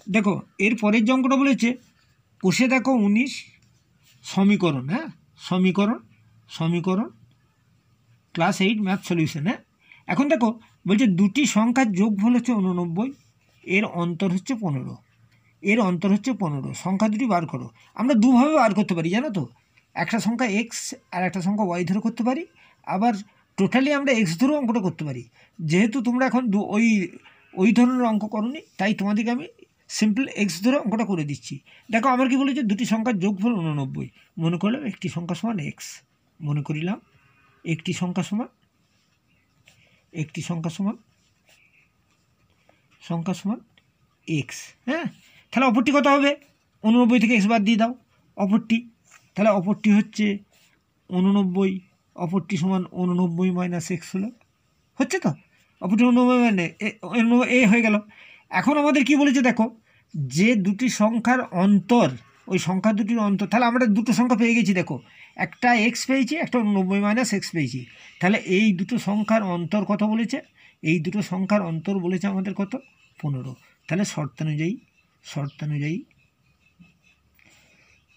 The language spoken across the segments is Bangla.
দেখো এর পরের যে অঙ্কটা বলেছে কষে দেখো 19 সমীকরণ, হ্যাঁ সমীকরণ ক্লাস 8 ম্যাথ সলিউশন। হ্যাঁ এখন দেখো বলছে দুটি সংখ্যার যোগফল হচ্ছে 89, এর অন্তর হচ্ছে 15, সংখ্যা দুটি বার করো। আমরা দুভাবে বার করতে পারি জানো তো, একটা সংখ্যা এক্স আর একটা সংখ্যা ওয়াই ধরে করতে পারি, আবার টোটালি আমরা এক্স ধরেও অঙ্কটা করতে পারি। যেহেতু তোমরা এখন ওই ধরনের অঙ্ক করোনি, তাই তোমাদেরকে আমি সিম্পল এক্স ধরে অঙ্কটা করে দিচ্ছি। দেখো আমার কি বলেছে, দুটি সংখ্যার যোগফল 89, মনে করলাম একটি সংখ্যা সমান এক্স, মনে করিলাম একটি সংখ্যা সমান এক্স। হ্যাঁ তাহলে অপরটি কত হবে, 89 থেকে এক্স বাদ দিয়ে দাও অপরটি, তাহলে অপরটি হচ্ছে 89, অপরটি সমান 89 মাইনাস এক্স হচ্ছে তো, অপরটি 89 মানে এ হয়ে গেল। এখন আমাদের কি বলেছে দেখো, যে দুটি সংখ্যার অন্তর, ওই সংখ্যা দুটির অন্তর, তাহলে আমরা দুটো সংখ্যা পেয়ে গেছি। দেখো একটা এক্স পেয়েছি, একটা 89 মাইনাস এক্স পেয়েছি, তাহলে এই দুটো সংখ্যার অন্তর কত বলেছে, এই দুটো সংখ্যার অন্তর বলেছে আমাদের কত, 15। তাহলে শর্তানুযায়ী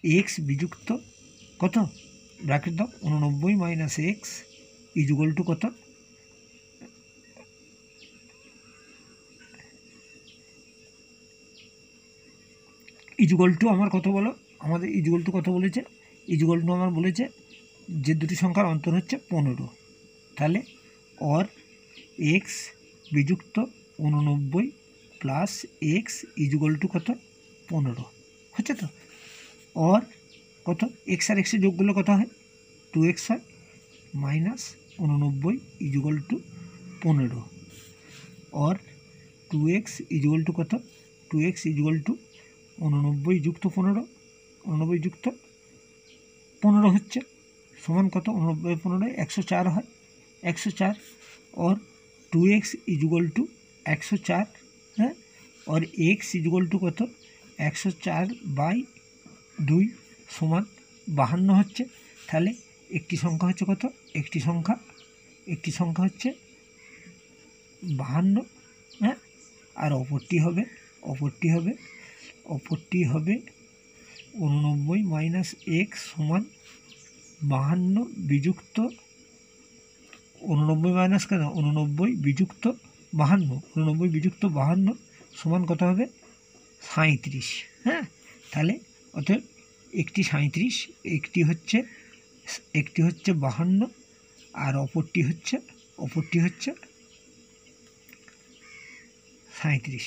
এক্স বিযুক্ত কত, ব্র্যাকেট দাও 89 মাইনাস এক্স ইজুগল টু কত, ইজুগল টু আমার কত বলো, আমাদের ইজুগল টু কত বলেছে, ইজুগল টু আমার বলেছে যে দুটি সংখ্যার অন্তর হচ্ছে 15, তাহলে অর এক্স বিযুক্ত 89 প্লাস এক্স ইজুগল টু কত, 15 হচ্ছে তো। অর কত, এক্স আর এক্সের যোগগুলো কত হয়, 2x হয়, minus 89 equal to 15, or 2x equal to কত, 2x ইজুগল টু 89 যুক্ত 15, 89 যুক্ত 15 হচ্ছে সমান কত, 89 15 104 হয়, 104, और 2x ইজুগল টু 104, হ্যাঁ, और x ইজুগল টু কত, 104/2 সমান 52 হচ্ছে। তাহলে একটি সংখ্যা হচ্ছে কত, একটি সংখ্যা হচ্ছে 52, হ্যাঁ, আর অপরটি হবে 89 মাইনাস এক্স সমান 52 বিযুক্ত 89 মাইনাস কেন 89 বিযুক্ত 52, 89 বিযুক্ত 52 সমান কত হবে, 37। হ্যাঁ তাহলে অতএব একটি 37, একটি হচ্ছে 52 আর অপরটি হচ্ছে 37।